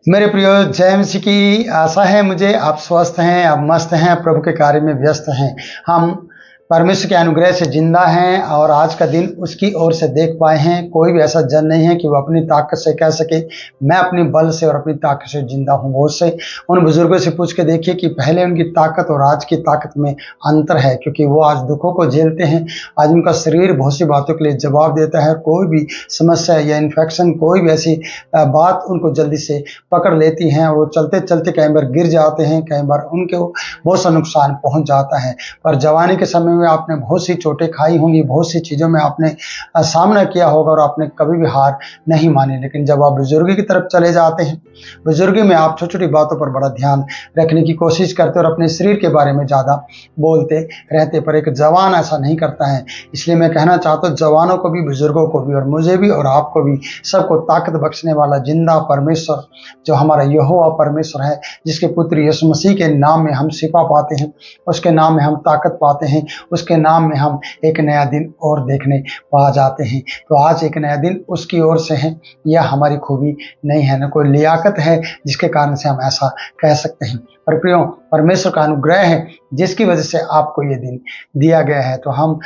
मेरे प्रियो जय मसीह की आशा है मुझे आप स्वस्थ हैं, आप मस्त हैं, प्रभु के कार्य में व्यस्त हैं। हम परमेश्वर के अनुग्रह से जिंदा हैं और आज का दिन उसकी ओर से देख पाए हैं। कोई भी ऐसा जन नहीं है कि वो अपनी ताकत से कह सके मैं अपनी बल से और अपनी ताकत से जिंदा हूँ। बहुत से उन बुजुर्गों से पूछ के देखिए कि पहले उनकी ताकत और आज की ताकत में अंतर है, क्योंकि वो आज दुखों को झेलते हैं। आज उनका शरीर बहुत सी बातों के लिए जवाब देता है। कोई भी समस्या या इन्फेक्शन, कोई भी ऐसी बात उनको जल्दी से पकड़ लेती हैं और वो चलते चलते कई बार गिर जाते हैं, कई बार उनको बहुत सा नुकसान पहुंच जाता है। पर जवानी के समय में आपने बहुत सी चोटें खाई होंगी, बहुत सी चीज़ों में आपने सामना किया होगा और आपने कभी भी हार नहीं मानी। लेकिन जब आप बुजुर्गी की तरफ चले जाते हैं, बुजुर्गी में आप छोटी छोटी बातों पर बड़ा ध्यान रखने की कोशिश करते और अपने शरीर के बारे में ज़्यादा बोलते रहते, पर एक जवान ऐसा नहीं करता है। इसलिए मैं कहना चाहता हूँ जवानों को भी, बुजुर्गों को भी और मुझे भी और आपको भी, सबको ताकत बख्शने वाला जिंदा परमेश्वर जो हमारा यहोवा परमेश्वर है, जिसके पुत्र यीशु मसीह के नाम में हम शिफा पाते हैं, उसके नाम में हम ताकत पाते हैं, उसके नाम में हम एक नया दिन और देखने पा जाते हैं। तो आज एक नया दिन उसकी ओर से है। यह हमारी खूबी नहीं है, न कोई लियाकत है जिसके कारण से हम ऐसा कह सकते हैं, पर प्रियो परमेश्वर का अनुग्रह है जिसकी वजह से आपको ये दिन दिया गया है। तो हम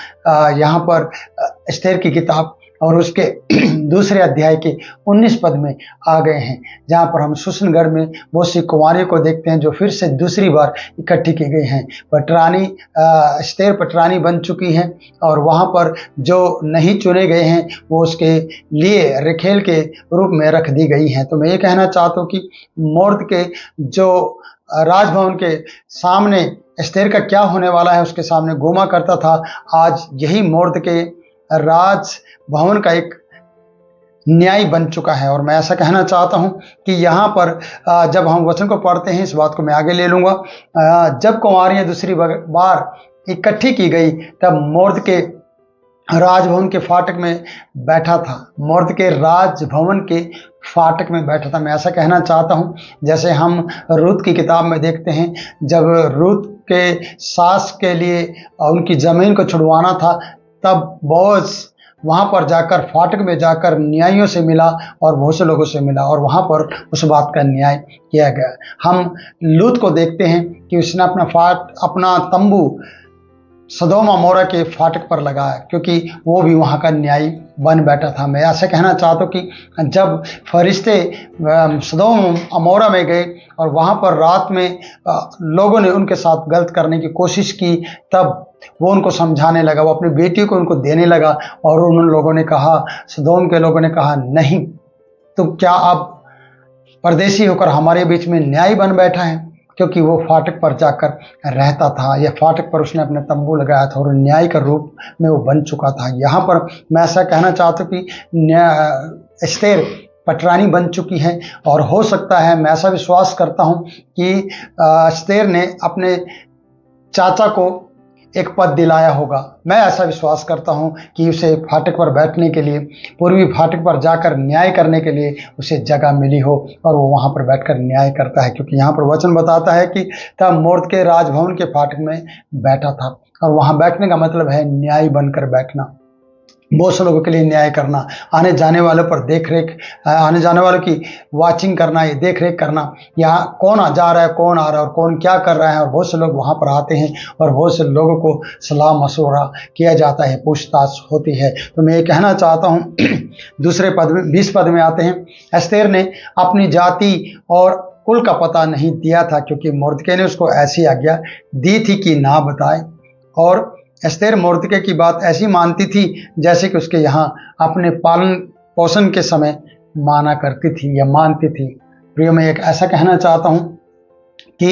यहाँ पर एस्तेर की किताब और उसके दूसरे अध्याय के 19 पद में आ गए हैं, जहाँ पर हम सुसनगढ़ में बहुत सी कुंवारियों को देखते हैं जो फिर से दूसरी बार इकट्ठी की गई हैं। पटरानी एस्तेर पटरानी बन चुकी हैं और वहाँ पर जो नहीं चुने गए हैं वो उसके लिए रखेल के रूप में रख दी गई हैं। तो मैं ये कहना चाहता हूँ कि मोर्द के जो राजभवन के सामने एस्तेर का क्या होने वाला है उसके सामने घूमा करता था, आज यही मोर्द के राज भवन का एक न्याय बन चुका है। और मैं ऐसा कहना चाहता हूं कि यहाँ पर जब हम वचन को पढ़ते हैं, इस बात को मैं आगे ले लूँगा, जब कुंवारियाँ दूसरी बार इकट्ठी की गई तब मोर्द के राजभवन के फाटक में बैठा था। मोर्द के राजभवन के फाटक में बैठा था। मैं ऐसा कहना चाहता हूं जैसे हम रूत की किताब में देखते हैं, जब रूत के सास के लिए उनकी ज़मीन को छुड़वाना था तब बोअज वहाँ पर जाकर फाटक में जाकर न्यायियों से मिला और बहुत से लोगों से मिला और वहाँ पर उस बात का न्याय किया गया। हम लूत को देखते हैं कि उसने अपना तंबू सदोम अमोरा के फाटक पर लगाया, क्योंकि वो भी वहाँ का न्याय बन बैठा था। मैं ऐसा कहना चाहता हूँ कि जब फरिश्ते सदोम अमोरा में गए और वहाँ पर रात में लोगों ने उनके साथ गलत करने की कोशिश की, तब वो उनको समझाने लगा, वो अपनी बेटी को उनको देने लगा और उन लोगों ने कहा, सदोम के लोगों ने कहा, नहीं तो क्या अब परदेशी होकर हमारे बीच में न्याय बन बैठा है? क्योंकि वो फाटक पर जाकर रहता था, या फाटक पर उसने अपने तंबू लगाया था और न्याय का रूप में वो बन चुका था। यहाँ पर मैं ऐसा कहना चाहता हूँ कि एस्तेर पटरानी बन चुकी है और हो सकता है, मैं ऐसा विश्वास करता हूँ कि एस्तेर ने अपने चाचा को एक पद दिलाया होगा। मैं ऐसा विश्वास करता हूं कि उसे फाटक पर बैठने के लिए, पूर्वी फाटक पर जाकर न्याय करने के लिए उसे जगह मिली हो और वो वहां पर बैठकर न्याय करता है, क्योंकि यहाँ पर वचन बताता है कि तब मोर्द के राजभवन के फाटक में बैठा था। और वहां बैठने का मतलब है न्याय बनकर बैठना, बहुत से लोगों के लिए न्याय करना, आने जाने वालों पर देख रेख, आने जाने वालों की वाचिंग करना, ये देख रेख करना, यहाँ कौन जा रहा है, कौन आ रहा है और कौन क्या कर रहा है। और बहुत से लोग वहाँ पर आते हैं और बहुत से लोगों को सलाह मशवरा किया जाता है, पूछताछ होती है। तो मैं ये कहना चाहता हूँ दूसरे पद में 20 पद में आते हैं, एस्तेर ने अपनी जाति और कुल का पता नहीं दिया था, क्योंकि मोर्दकै ने उसको ऐसी आज्ञा दी थी कि ना बताए। और एस्तेर मोर्दकै की बात ऐसी मानती थी जैसे कि उसके यहाँ अपने पालन पोषण के समय माना करती थी या मानती थी। प्रियो मैं एक ऐसा कहना चाहता हूँ कि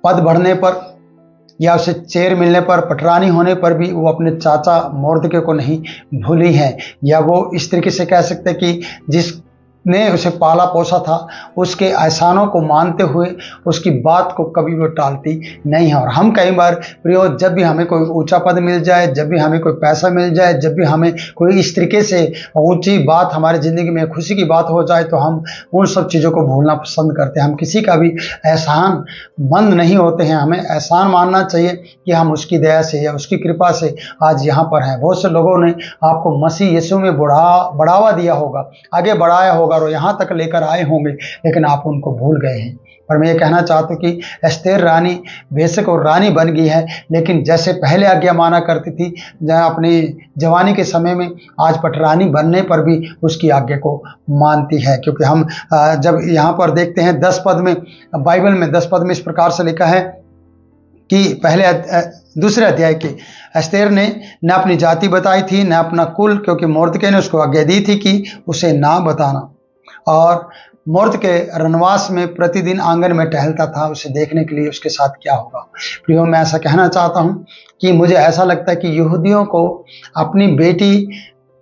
पद बढ़ने पर या उसे चेयर मिलने पर, पटरानी होने पर भी वो अपने चाचा मोर्दकै को नहीं भूली है, या वो इस तरीके से कह सकते कि जिसने उसे पाला पोसा था उसके एहसानों को मानते हुए उसकी बात को कभी वो टालती नहीं है। और हम कई बार प्रियो, जब भी हमें कोई ऊंचा पद मिल जाए, जब भी हमें कोई पैसा मिल जाए, जब भी हमें कोई इस तरीके से ऊंची बात हमारी ज़िंदगी में खुशी की बात हो जाए, तो हम उन सब चीज़ों को भूलना पसंद करते हैं। हम किसी का भी एहसान मंद नहीं होते हैं। हमें एहसान मानना चाहिए कि हम उसकी दया से या उसकी कृपा से आज यहाँ पर हैं। बहुत से लोगों ने आपको मसीह यीशु में बढ़ावा दिया होगा, आगे बढ़ाया होगा, होगा और यहाँ तक लेकर आए होंगे, लेकिन आप उनको भूल गए हैं। पर मैं ये कहना चाहता हूँ कि एस्तेर रानी बेशक और रानी बन गई है, लेकिन जैसे पहले आज्ञा माना करती थी, जहाँ अपनी जवानी के समय में, आज पटरानी बनने पर भी उसकी आज्ञा को मानती है। क्योंकि हम जब यहाँ पर देखते हैं 10 पद में, बाइबल में 10 पद में इस प्रकार से लिखा है कि दूसरे अध्याय के, एस्तेर ने न अपनी जाति बताई थी न अपना कुल, क्योंकि मोर्दके ने उसको आज्ञा दी थी कि उसे ना बताना। और मोर्दके रनवास में प्रतिदिन आंगन में टहलता था उसे देखने के लिए उसके साथ क्या होगा। प्रियो, मैं ऐसा कहना चाहता हूं कि मुझे ऐसा लगता है कि यहूदियों को अपनी बेटी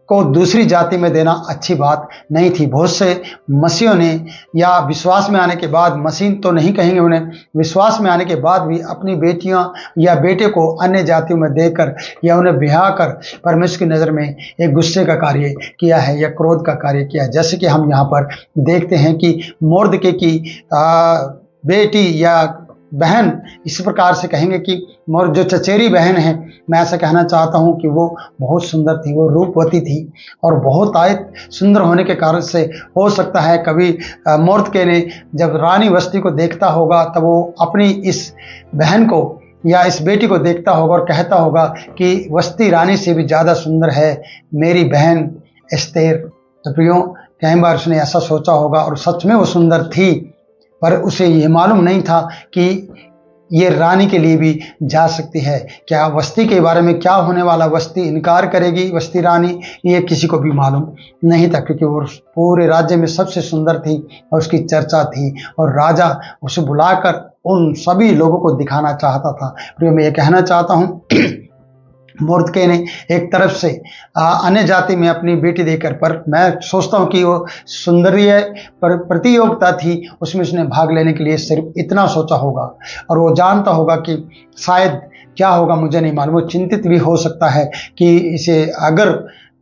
को दूसरी जाति में देना अच्छी बात नहीं थी। बहुत से मसीहों ने, या विश्वास में आने के बाद, मसीह तो नहीं कहेंगे उन्हें, विश्वास में आने के बाद भी अपनी बेटियां या बेटे को अन्य जातियों में देकर या उन्हें ब्याह कर परमेश्वर की नज़र में एक गुस्से का कार्य किया है या क्रोध का कार्य किया है। जैसे कि हम यहाँ पर देखते हैं कि मोर्दके की बेटी या बहन, इस प्रकार से कहेंगे कि मोर जो चचेरी बहन है, मैं ऐसा कहना चाहता हूं कि वो बहुत सुंदर थी, वो रूपवती थी, और बहुत आयत सुंदर होने के कारण से हो सकता है कभी मोर्दके ने जब रानी वस्ती को देखता होगा तब वो अपनी इस बहन को या इस बेटी को देखता होगा और कहता होगा कि वस्ती रानी से भी ज़्यादा सुंदर है मेरी बहन एस्तेर। तो प्रियो, कई बार उसने ऐसा सोचा होगा और सच में वो सुंदर थी, पर उसे ये मालूम नहीं था कि ये रानी के लिए भी जा सकती है। क्या वस्ती के बारे में क्या होने वाला, वस्ती इनकार करेगी, वस्ती रानी, ये किसी को भी मालूम नहीं था, क्योंकि वो पूरे राज्य में सबसे सुंदर थी और उसकी चर्चा थी और राजा उसे बुलाकर उन सभी लोगों को दिखाना चाहता था। प्रिय, मैं ये कहना चाहता हूँ मोर्दके ने एक तरफ से अन्य जाति में अपनी बेटी देकर, पर मैं सोचता हूँ कि वो सुंदरीय पर प्रतियोगिता थी, उसमें उसने भाग लेने के लिए सिर्फ इतना सोचा होगा और वो जानता होगा कि शायद क्या होगा मुझे नहीं मालूम। वो चिंतित भी हो सकता है कि इसे अगर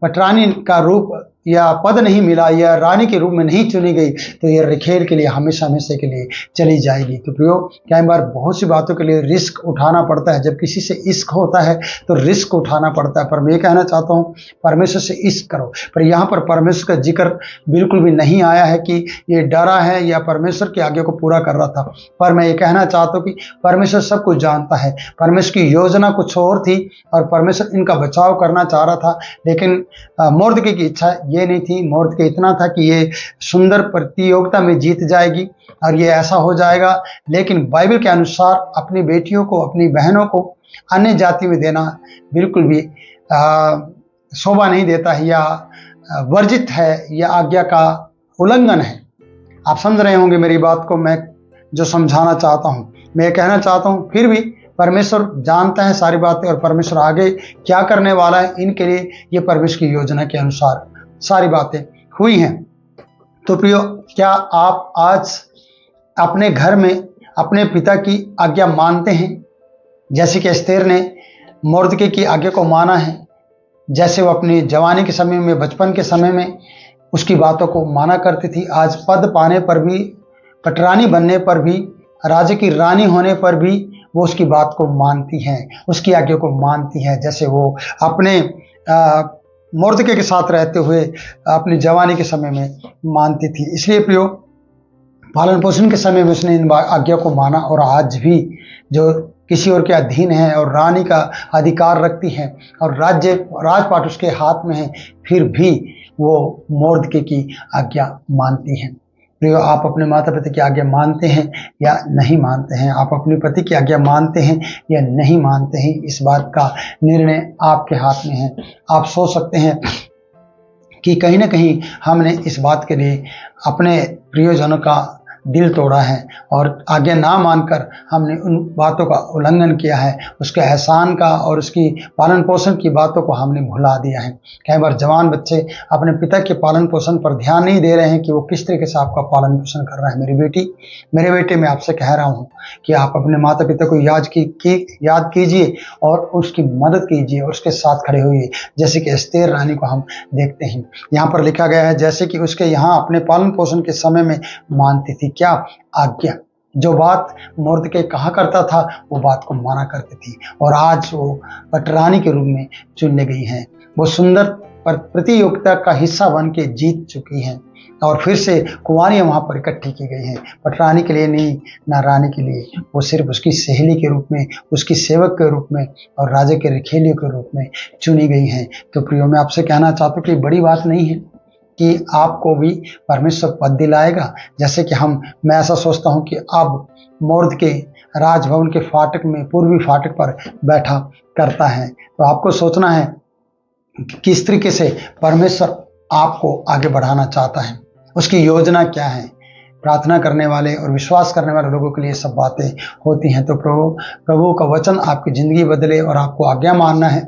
पटरानी का रूप या पद नहीं मिला या रानी के रूप में नहीं चुनी गई तो ये रिखेल के लिए हमेशा हमेशा के लिए चली जाएगी। तो प्रियो, कई बार बहुत सी बातों के लिए रिस्क उठाना पड़ता है। जब किसी से इश्क होता है तो रिस्क उठाना पड़ता है। पर मैं कहना चाहता हूँ परमेश्वर से इश्क करो। पर यहाँ पर परमेश्वर का जिक्र बिल्कुल भी नहीं आया है कि ये डरा है या परमेश्वर की आज्ञा को पूरा कर रहा था। पर मैं ये कहना चाहता हूँ कि परमेश्वर सब कुछ जानता है। परमेश्वर की योजना कुछ और थी और परमेश्वर इनका बचाव करना चाह रहा था, लेकिन मोर्दके की इच्छा ये नहीं थी। मोर्दके इतना था कि ये सुंदर प्रतियोगिता में जीत जाएगी और ये ऐसा हो जाएगा, लेकिन बाइबल के अनुसार अपनी बेटियों को, अपनी बहनों को अन्य जाति में देना बिल्कुल भी शोभा नहीं देता है या वर्जित है या आज्ञा का उल्लंघन है। आप समझ रहे होंगे मेरी बात को, मैं जो समझाना चाहता हूँ। मैं कहना चाहता हूँ फिर भी परमेश्वर जानता है सारी बातें और परमेश्वर आगे क्या करने वाला है, इनके लिए ये परमेश्वर की योजना के अनुसार सारी बातें हुई हैं। तो प्रियो, क्या आप आज अपने घर में अपने पिता की आज्ञा मानते हैं, जैसे कि एस्तेर ने मोर्दके की आज्ञा को माना है? जैसे वो अपनी जवानी के समय में, बचपन के समय में उसकी बातों को माना करती थी, आज पद पाने पर भी, पटरानी बनने पर भी, राजा की रानी होने पर भी वो उसकी बात को मानती हैं, उसकी आज्ञा को मानती हैं, जैसे वो अपने मोर्दके के साथ रहते हुए अपनी जवानी के समय में मानती थी। इसलिए प्रियो, पालन पोषण के समय में उसने इन आज्ञा को माना और आज भी जो किसी और के अधीन है और रानी का अधिकार रखती है और राजपाट उसके हाथ में है, फिर भी वो मोर्दके की आज्ञा मानती है। प्रियो, आप अपने माता पिता की आज्ञा मानते हैं या नहीं मानते हैं? आप अपने पति की आज्ञा मानते हैं या नहीं मानते हैं? इस बात का निर्णय आपके हाथ में है। आप सोच सकते हैं कि कहीं ना कहीं हमने इस बात के लिए अपने प्रियजनों का दिल तोड़ा है और आज्ञा ना मानकर हमने उन बातों का उल्लंघन किया है, उसके एहसान का और उसकी पालन पोषण की बातों को हमने भुला दिया है। कई बार जवान बच्चे अपने पिता के पालन पोषण पर ध्यान नहीं दे रहे हैं कि वो किस तरीके से आपका पालन पोषण कर रहा है। मेरी बेटी, मेरे बेटे, मैं आपसे कह रहा हूँ कि आप अपने माता पिता को याद कीजिए और उसकी मदद कीजिए और उसके साथ खड़े होइए, जैसे कि एस्तेर रानी को हम देखते हैं। यहाँ पर लिखा गया है जैसे कि उसके यहाँ अपने पालन पोषण के समय में मानती थी। क्या आज्ञा? जो बात मोर्दके कहा करता था वो बात को माना करती थी और आज वो पटरानी के रूप में चुनने गई हैं। वो सुंदर पर प्रतियोगिता का हिस्सा बन के जीत चुकी हैं और फिर से कुंवारियाँ वहाँ पर इकट्ठी की गई हैं, बट रानी के लिए नहीं, ना रानी के लिए, वो सिर्फ उसकी सहेली के रूप में, उसकी सेवक के रूप में और राजा के रिखेलियों के रूप में चुनी गई हैं। तो प्रियो, मैं आपसे कहना चाहता हूँ कि बड़ी बात नहीं है कि आपको भी परमेश्वर पद दिलाएगा। जैसे कि मैं ऐसा सोचता हूँ कि अब मौर्द के राजभवन के फाटक में, पूर्वी फाटक पर बैठा करता है, तो आपको सोचना है कि किस तरीके से परमेश्वर आपको आगे बढ़ाना चाहता है, उसकी योजना क्या है। प्रार्थना करने वाले और विश्वास करने वाले लोगों के लिए सब बातें होती हैं। तो प्रभु का वचन आपकी ज़िंदगी बदले और आपको आज्ञा मानना है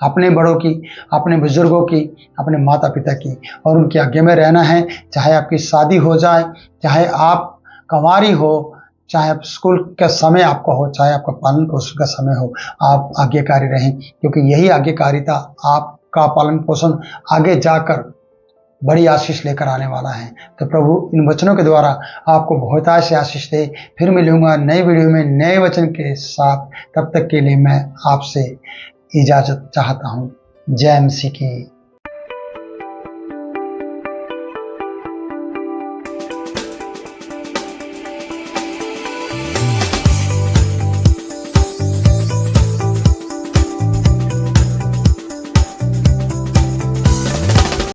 अपने बड़ों की, अपने बुजुर्गों की, अपने माता पिता की, और उनकी आज्ञा में रहना है। चाहे आपकी शादी हो जाए, चाहे आप कंवारी हो, चाहे आप स्कूल का समय आपका हो, चाहे आपका पालन पोषण का समय हो, आप आज्ञाकारी रहें, क्योंकि यही आज्ञाकारिता आपका पालन पोषण आगे जाकर बड़ी आशीष लेकर आने वाला है। तो प्रभु इन वचनों के द्वारा आपको बहुतायत से आशीष दे। फिर मिलूंगा नए वीडियो में नए वचन के साथ। तब तक के लिए मैं आपसे इजाज़त चाहता हूँ। जय मसीह की।